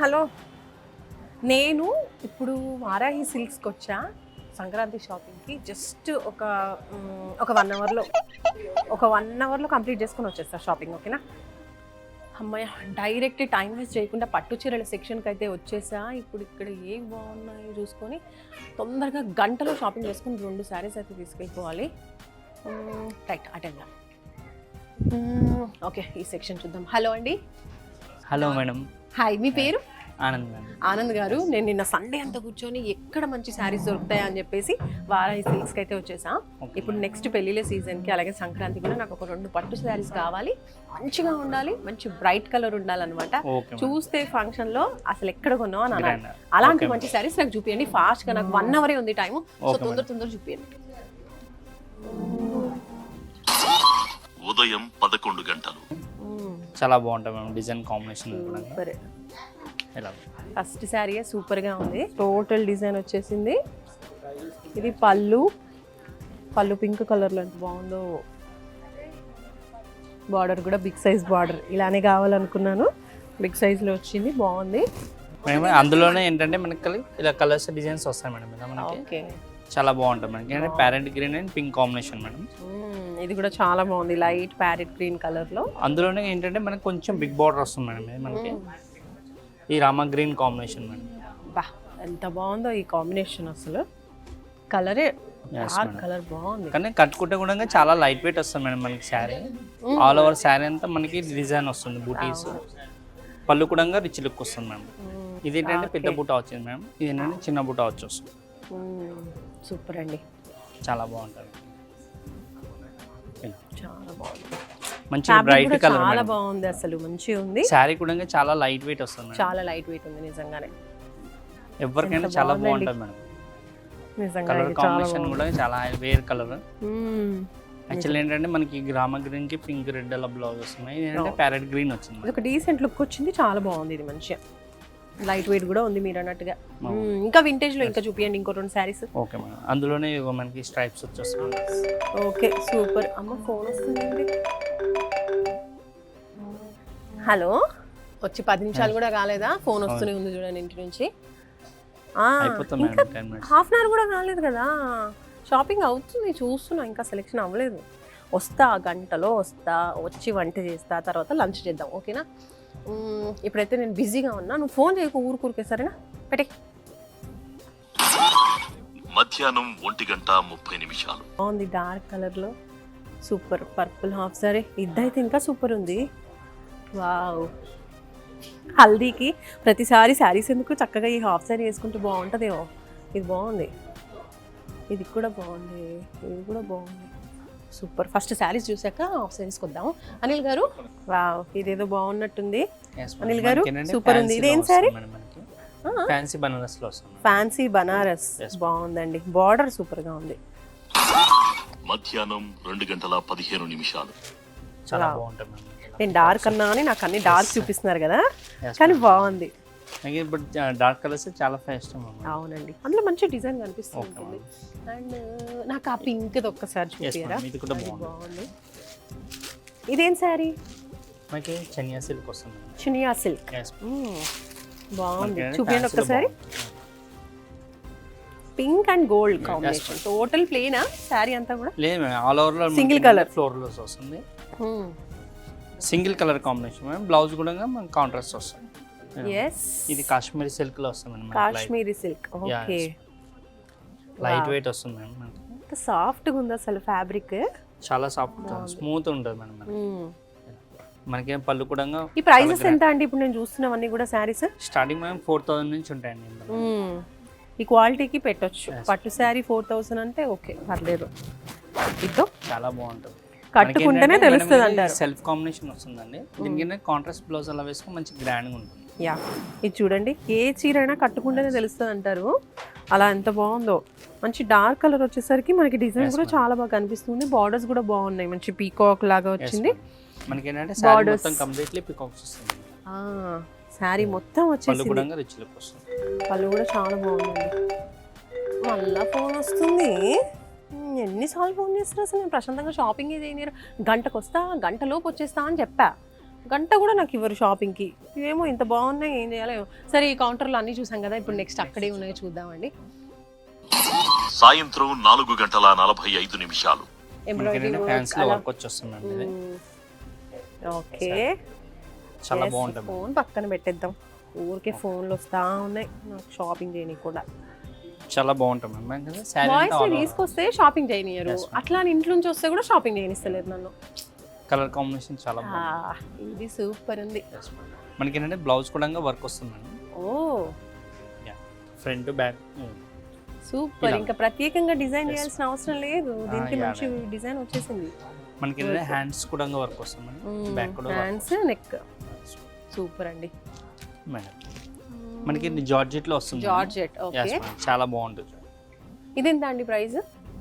Hello. నేను ఇప్పుడు వారాహి సిల్క్స్కి వచ్చా సంక్రాంతి షాపింగ్కి. జస్ట్ ఒక 1 అవర్లో కంప్లీట్ చేసుకొని వచ్చేస్తా షాపింగ్. ఓకేనా? అమ్మాయి డైరెక్ట్ టైం వేస్ట్ చేయకుండా పట్టు చీరల సెక్షన్కి అయితే వచ్చేసా. ఇప్పుడు ఇక్కడ ఏం బాగున్నాయి చూసుకొని తొందరగా గంటలో షాపింగ్ చేసుకొని 2 శారీస్ అయితే తీసుకెళ్ళిపోవాలి. Right attend. ఓకే, ఈ సెక్షన్ చూద్దాం. హలో అండి. Hello madam. హాయ్, మీ పేరు? ఆనంద్ మేడం. ఆనంద్ గారు, నేను నిన్న సండే అంతా కూర్చొని ఎక్కడ మంచి శారీస్ దొరుకుతాయా అని చెప్పేసి వారాహి సిల్క్స్కి అయితే వచ్చేసా. ఇప్పుడు నెక్స్ట్ పెళ్ళిళ్ళ సీజన్కి అలాగే సంక్రాంతి కూడా నాకు ఒక 2 పట్టు శారీస్ కావాలి. మంచిగా ఉండాలి, మంచి బ్రైట్ కలర్ ఉండాలన్నమాట. చూస్తే ఫంక్షన్లో అసలు ఎక్కడ కొన్నావు అని అన్నారు. అలాంటి మంచి శారీస్ నాకు చూపించండి ఫాస్ట్గా. నాకు 1 అవరే ఉంది టైము, సో తొందర చూపించండి. ఉదయం 11 గంటలు. చాలా బాగుంటుంది madam, design combination. First sari సూపర్గా ఉంది. టోటల్ డిజైన్ వచ్చేసింది. ఇది పళ్ళు పింక్ కలర్లో ఎంత బాగుందో. బార్డర్ కూడా బిగ్ సైజ్ బార్డర్, ఇలానే కావాలనుకున్నాను. బిగ్ సైజ్లో వచ్చింది, బాగుంది. మేడం అందులోనే ఏంటంటే మనకి ఇలా కలర్స్ డిజైన్స్ వస్తాయి మేడం. ఇలా మనకి చాలా బాగుంటుంది మనకి. అంటే parrot green and pink combination madam. ఇది కూడా చాలా బాగుంది, లైట్ ప్యారెట్ గ్రీన్ కలర్లో. అందులోనే ఏంటంటే మనకి కొంచెం బిగ్ బార్డర్ వస్తుంది మేడం. మనకి ఈ రామా గ్రీన్ కాంబినేషన్ మేడం. బా, ఎంత బాగుందో ఈ కాంబినేషన్. అసలు కలరే కలర్ బాగుంది. కానీ కట్టుకుంటే కూడా చాలా లైట్ వెయిట్ వస్తుంది మేడం మనకి శారీ. ఆల్ ఓవర్ శారీ అంతా మనకి డిజైన్ వస్తుంది, బూటీస్. పళ్ళు కూడా రిచ్ లుక్ వస్తుంది మేడం. ఇది ఏంటంటే పెద్ద బూటా వచ్చింది మేడం, ఇది ఏంటంటే చిన్న బూటా వచ్చి వస్తుంది. సూపర్ అండి, చాలా బాగుంటుంది. చాలా బాగుంది, మంచి బ్రైట్ కలర్, చాలా బాగుంది. అసలు మంచిగా ఉంది. శారీ కూడా చాలా లైట్ వెయిట్ వస్తుంది, చాలా లైట్ వెయిట్ ఉంది నిజంగానే. ఎవరికైనా చాలా బాగుంటుంది మేడం. నిజంగా కలర్ కాంబినేషన్ కూడా చాలా వేర్ కలర్. యాక్చువల్లీ ఏంటంటే మనకి గ్రామ గ్రీన్ కి పింక్ రెడ్ అలా బ్లౌజ్ వస్తున్నాయి. ఇది ఏంటంటే ప్యారెట్ గ్రీన్ వచ్చింది. ఇది ఒక డీసెంట్ లుక్ వచ్చింది, చాలా బాగుంది. ఇది మంచిగా లైట్ వెయిట్ కూడా ఉంది మీరు అన్నట్టుగా. ఇంకా వింటేజ్ లో ఇంకా చూపియండి ఇంకో 2 శారీస్. ఓకే మేడం, అందులోనే మనకి స్ట్రైప్స్ వచ్చేస్తుంది. Okay super. అమ్మ ఫోన్ వస్తుందండి. హలో, వచ్చి 10 నిమిషాలు కూడా కాలేదా? ఫోన్ వస్తూనే ఉంది చూడండి ఇంటి నుంచి. హాఫ్ అన్ అవర్ కూడా కాలేదు కదా, షాపింగ్ అవుతుంది చూస్తున్నా, ఇంకా సెలెక్షన్ అవ్వలేదు. వస్తా, గంటలో వస్తా, వచ్చి వంట చేస్తా, తర్వాత లంచ్ చేద్దాం. ఓకేనా? ఇప్పుడైతే నేను బిజీగా ఉన్నా, నువ్వు ఫోన్ చేయకు ఊరుకూరికే, సరేనా? పెట్టే. మధ్యాహ్నం 1:30 బాగుంది, డార్క్ కలర్లో సూపర్. పర్పుల్ హాఫ్ సారీ, ఇద్దైతే ఇంకా సూపర్ ఉంది. వావ్, హల్దీకి ప్రతిసారి శారీస్ ఎందుకు, చక్కగా ఈ హాఫ్ సారీ వేసుకుంటే బాగుంటుందేమో. ఇది బాగుంది, ఇది కూడా బాగుంది, ఇది కూడా బాగుంది. సూపర్. ఫస్ట్ శారీస్ చూసాక హాఫ్ శారీస్కి వద్దాము. అనిల్ గారు, వావ్, ఇదేదో బాగున్నట్టుంది. అనిల్ గారు సూపర్ ఉంది. ఇదేం శారీ? ఫ్యాన్సీ బనారస్ లో వస్తుంది. ఫ్యాన్సీ బనారస్ బాగుందండి, బార్డర్ సూపర్ గా ఉంది. మధ్యాహ్నం 2:15 చాలా బాగుంటుంది. నేను డార్క్ అన్నా అని నాకు అన్ని డార్క్ చూపిస్తున్నారు కదా, కానీ బాగుంది. డార్క్ కలర్స్ చాలా ఇష్టం. అవునండి, అందులో మంచి డిజైన్ కనిపిస్తుంది. అండ్ నాకు ఆ పింక్ ఒక్కసారి చూపియరా? ఇది కూడా బాగుంది. ఇదేం శారీ? మనకి చనియా సిల్క్ వస్తుంది. చనియా సిల్క్ బాగుంది, చూపించండి ఒక్కసారి. Pink and gold combination. Total ప్లేనా శారీ అంతా కూడా? లేదు మేడం, ఆల్ ఓవర్ లో సింగిల్ కలర్ ఫ్లోర్ లో వస్తుంది. Single colour combination madam. Blouse కూడా మనకి కాంట్రాస్ట్ వస్తుంది. ఇది కాశ్మీరీ సిల్క్ లో వస్తుంది madam. Kashmiri silk, okay. Light weight వస్తుంది మేడం. ఎంత సాఫ్ట్ గా ఉంది అసలు ఫ్యాబ్రిక్, చాలా సాఫ్ట్ స్మూత్ ఉంటుంది మేడం. మనకి పళ్ళు కూడా. ఈ ప్రైసెస్ ఎంత అండి ఇప్పుడు నేను చూస్తున్నవన్నీ కూడా శారీస్? స్టార్టింగ్ మేడం 4000 నుంచి ఉంటాయండి. ఈ క్వాలిటీకి పెట్టొచ్చు. పట్టు శారీ 4000 అంటే ఓకే, పర్లేదు. ఇదో చాలా బాగుంటుంది, కట్టుకుంటేనే తెలుస్తుంది అంటారు. సెల్ఫ్ కాంబినేషన్ వస్తుందండి. దీనికి కాంట్రాస్ట్ బ్లౌజ్ అలా వేసుకుని మంచి గ్రాండ్ గా ఉంటుంది. యా, ఇది చూడండి, ఏ చీర అయినా కట్టుకుంటేనే తెలుస్తుంది అంటారు. అలా ఎంత బాగుందో. మంచి డార్క్ కలర్ వచ్చేసరికి మనకి డిజైన్ కూడా చాలా బాగా కనిపిస్తుంది. బార్డర్స్ కూడా బాగున్నాయి, మంచి పీకాక్ లాగా వచ్చింది. మనకి ఏంటంటే సారీ మొత్తం కంప్లీట్లీ పీకాక్స్ వస్తుంది. సారీ మొత్తం వచ్చేసింది. పళ్ళు కూడా రిచ్ లుక్ వస్తుంది. పళ్ళు కూడా చాలా బాగుందండి. మళ్ళా ఫోన్ వస్తుంది. ఎన్నిసార్లు ఫోన్ చేస్తారు అసలు? నేను ప్రశాంతంగా షాపింగ్ చేయని, గంటకు వస్తా, గంటలోపు వచ్చేస్తా అని చెప్పా. గంట కూడా నాకు ఇవ్వరు షాపింగ్కి. ఇవేమో ఇంత బాగున్నాయి, ఏం చేయాలో. సరే ఈ కౌంటర్లో అన్నీ చూసాం కదా, ఇప్పుడు నెక్స్ట్ అక్కడే ఉన్నాయో చూద్దామండి. సాయంత్రం 4:45. ఎంబ్రాయిడరీ ఫ్యాన్స్ లో వర్క్ వచ్చేస్తుంది ఇది. ఓకే, చాలా బాగుంటుంది. ఫోన్ పక్కన పెట్టేద్దాం, ఊరికే ఫోన్లు వస్తా ఉన్నాయి నాకు షాపింగ్ చేయనీకి కూడా. చాలా బాగుంటుంది మ్యామ్ కదా. శారీ వాయిస్ తీసుకొస్తే షాపింగ్ చేయనియరు, అట్లా అని ఇంట్లో నుంచి వస్తే కూడా షాపింగ్ చేయనిస్తలేదు నన్ను. కలర్ కాంబినేషన్ చాలా బాగుంది. ఇది సూపర్ ఉంది. మనకి ఏంటంటే బ్లౌజ్ కూడా వర్క్ వస్తుందండి. ఓ ఫ్రంట్ బ్యాక్ సూపర్. ఇంకా ప్రత్యేకంగా డిజైన్ చేయాల్సిన అవసరం లేదు, దీనికి మంచి డిజైన్ వచ్చేసింది. మనకి హ్యాండ్స్ కూడా వర్క్ వస్తుంది, బ్యాక్ కూడా హ్యాండ్స్, నెక్. సూపర్ అండి. మనకి జార్జెట్ లో వస్తుంది. జార్జెట్, ఓకే, చాలా బాగుంటుంది. ఇది ఎంత అండి ప్రైస్?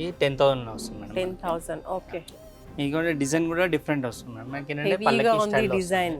ఇది 10,000 వస్తుంది మేడం. 10,000, ఓకే. ఇది డిజైన్ కూడా డిఫరెంట్ వస్తుంది మేడం. మనకి ఏంటంటే హెవీగా పల్లకి ఉంది స్టైల్ డిజైన్.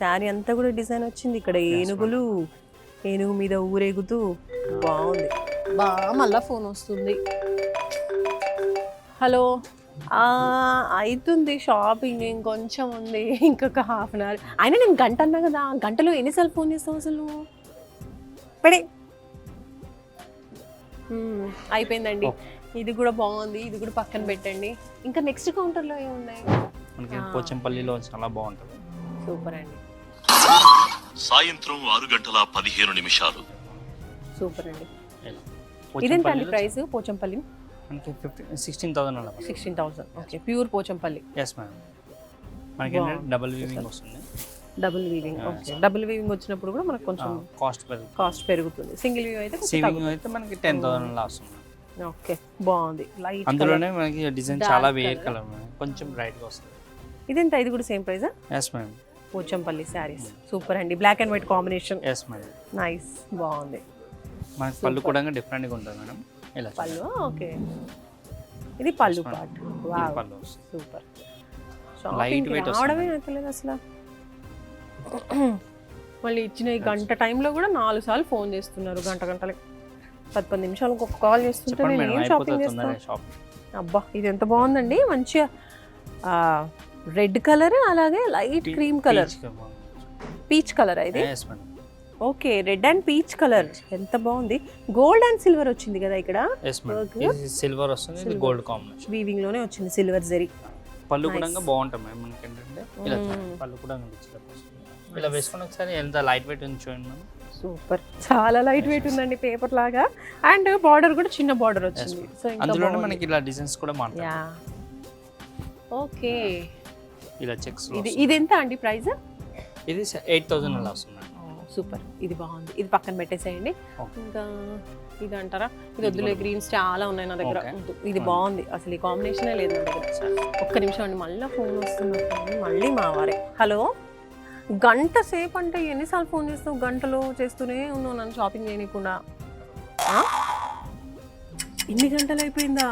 శారీ అంతా కూడా డిజైన్ వచ్చింది. ఇక్కడ ఏనుగులు, ఏనుగు మీద ఊరేగుతూ బాగుంది. మళ్ళా ఫోన్ వస్తుంది. హలో, అవుతుంది షాపింగ్, ఇంకొంచెం ఉంది, ఇంకొక హాఫ్ అన్ అవర్. అయినా నేను గంట అన్నా కదా, గంటలో ఎన్నిసార్లు ఫోన్ చేస్తావు అసలు? పెడే అయిపోయిందండి. ఇది కూడా బాగుంది, ఇది కూడా పక్కన పెట్టండి. ఇంకా నెక్స్ట్ కౌంటర్లో ఏమున్నాయి? మనకి పోచంపల్లిలో చాలా బాగుంటుంది. సూపర్ అండి. సాయంత్రం 6:15. సూపర్ అండి. ఇదెంత అండి ప్రైస్? పోచంపల్లి మనకి 16,000 16,000, okay. Pure Pochampally. Yes madam. మనకి ఏంటంటే డబుల్ వీవింగ్ వస్తుంది. Double weaving, okay. Double weaving వచ్చినప్పుడు కూడా మనకు కొంచెం కాస్ట్ పెరుగుతుంది. సింగిల్ వీవ్ అయితే మనకి 10,000 వస్తుంది. ఓకే, బాగుంది. లైట్ అందులోనే మనకి డిజైన్ చాలా వేర్ కలర్, కొంచెం బ్రైట్ గా వస్తుంది. ఇదెంత? ఇది కూడా same price? Yes madam. Pochampally saris super అండి. Black and white combination. Yes madam. Nice, బాగుంది. మనకి పళ్ళు కూడా డిఫరెంట్ గా ఉంటుంది మేడం. ఇలా పళ్ళు, ఓకే. ఇది పళ్ళు పార్ట్. వావ్, పళ్ళు సూపర్. లైట్ వెయిట్ రావడమే నచ్చలేదు అసలు. మళ్ళీ ఇచ్చిన ఈ గంట టైంలో కూడా 4 సార్లు ఫోన్ చేస్తున్నారు. గంటలకి 10 నిమిషాలకు ఒక కాల్ చేస్తుంటే నేను ఏం షాపింగ్ చేస్తాను? అబ్బా, ఇది ఎంత బాగుందండి. మంచిగా రెడ్ కలర్, అలాగే light cream colour, peach colour. ఇది okay, red and peach colour. ఎంత బాగుంది. గోల్డ్ అండ్ సిల్వర్ వచ్చింది కదా ఇక్కడ. సిల్వర్ వస్తుంది, గోల్డ్ కాంబినేషన్ వీవింగ్ లోనే వచ్చింది, సిల్వర్ జరీ. పళ్ళు కూడా బాగుంటాయి మేడం. మనకి ఏంటంటే ఇలా పళ్ళు కూడా ఇలా వేసుకుని ఒకసారి ఎంత లైట్ వెయిట్ ఉంది చూడండి మేడం. సూపర్, చాలా లైట్ వెయిట్ ఉందండి, పేపర్ లాగా. అండ్ బార్డర్ కూడా చిన్న బార్డర్ వచ్చింది. సో అందులోనే మనకి ఇలా డిజైన్స్ కూడా మారుతాయి. ఓకే, ఇలా చెక్స్. ఇది ఎంత అండి ప్రైస్? ఇది 8,000 అలా వస్తుంది. సూపర్, ఇది బాగుంది. ఇది పక్కన పెట్టేసేయండి. ఇంకా ఇది అంటారా? ఇది వద్దులే, గ్రీన్స్ చాలా ఉన్నాయి నా దగ్గర. ఇది బాగుంది, అసలు ఈ కాంబినేషనే లేదు నా దగ్గర. ఒక్క నిమిషం అండి, మళ్ళీ ఫోన్ వస్తుంది. మళ్ళీ మా వారే. హలో, గంట సేపు అంటే ఎన్నిసార్లు ఫోన్ చేస్తావు? గంటలో చేస్తూనే ఉన్నావు నన్ను షాపింగ్ చేయకుండా. ఇన్ని గంటలు అయిపోయిందా?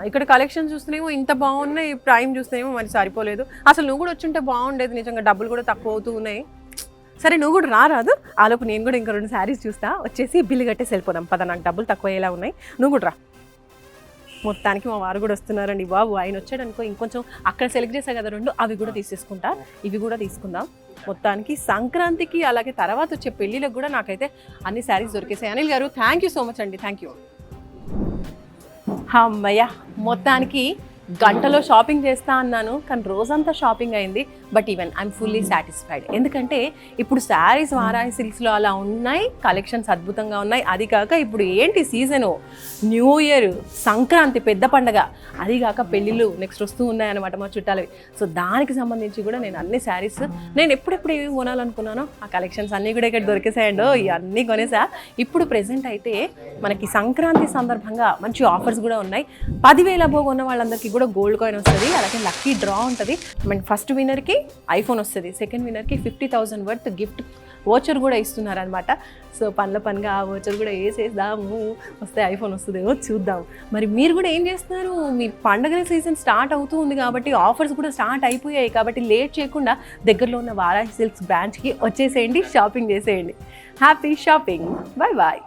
ఇక్కడ కలెక్షన్ చూస్తేనేమో ఇంత బాగున్నాయి, ప్రైమ్ చూస్తేనేమో మరి సరిపోలేదు. అసలు నువ్వు కూడా వచ్చుంటే బాగుండేది. నిజంగా డబ్బులు కూడా తక్కువ అవుతూ ఉన్నాయి. సరే, నువ్వు కూడా రారాదు. ఆలోపు నేను కూడా ఇంకా 2 శారీస్ చూస్తా, వచ్చేసి బిల్లు కట్టేసి వెళ్ళిపోదాం. పద, నాకు డబ్బులు తక్కువ అయ్యేలా ఉన్నాయి, నువ్వు కూడా రా. మొత్తానికి మా వారు కూడా వస్తున్నారండి బాబు. ఆయన వచ్చాడు అనుకో, ఇంకొంచెం అక్కడ సెలెక్ట్ చేసా కదా 2, అవి కూడా తీసేసుకుంటా. ఇవి కూడా తీసుకుందాం. మొత్తానికి సంక్రాంతికి, అలాగే తర్వాత వచ్చే పెళ్ళిళ్ళకి కూడా నాకైతే అన్ని శారీస్ దొరికేసాయి. అనిల్ గారు, థ్యాంక్ యూ సో మచ్ అండి, థ్యాంక్ యూ. అమ్మయ్య, మొత్తానికి గంటలో షాపింగ్ చేస్తా అన్నాను, కానీ రోజంతా షాపింగ్ అయింది. But even I'm fully satisfied. ఎందుకంటే ఇప్పుడు శారీస్ వారాహి సిల్క్స్లో అలా ఉన్నాయి, కలెక్షన్స్ అద్భుతంగా ఉన్నాయి. అది కాక ఇప్పుడు ఏంటి సీజను, న్యూ ఇయర్, సంక్రాంతి పెద్ద పండగ, అది కాక పెళ్ళిళ్ళు నెక్స్ట్ వస్తూ ఉన్నాయన్నమాట మా చుట్టాలవి. సో దానికి సంబంధించి కూడా నేను అన్ని శారీస్ నేను ఎప్పుడెప్పుడు ఏమి కొనాలనుకున్నానో ఆ కలెక్షన్స్ అన్నీ కూడా ఇక్కడ దొరికేసాయండో, ఇవన్నీ కొనేసా. ఇప్పుడు ప్రెసెంట్ అయితే మనకి సంక్రాంతి సందర్భంగా మంచి ఆఫర్స్ కూడా ఉన్నాయి. 10,000 అబోవ్ ఉన్న వాళ్ళందరికీ కూడా గోల్డ్ కాయిన్ వస్తుంది, అలాగే లక్కీ డ్రా ఉంటుంది. మన ఫస్ట్ విన్నర్కి ఐఫోన్ వస్తుంది, సెకండ్ విన్నర్కి 50,000 వర్త్ గిఫ్ట్ వోచర్ కూడా ఇస్తున్నారు అనమాట. సో పనిగా ఆ వోచర్ కూడా వేసేద్దాము, వస్తే ఐఫోన్ వస్తుందేమో చూద్దాం. మరి మీరు కూడా ఏం చేస్తున్నారు? మీ పండగల సీజన్ స్టార్ట్ అవుతూ ఉంది కాబట్టి ఆఫర్స్ కూడా స్టార్ట్ అయిపోయాయి. కాబట్టి లేట్ చేయకుండా దగ్గరలో ఉన్న వారాహి సిల్క్స్ బ్రాంచ్కి వచ్చేసేయండి, షాపింగ్ చేసేయండి. Happy shopping, bye bye.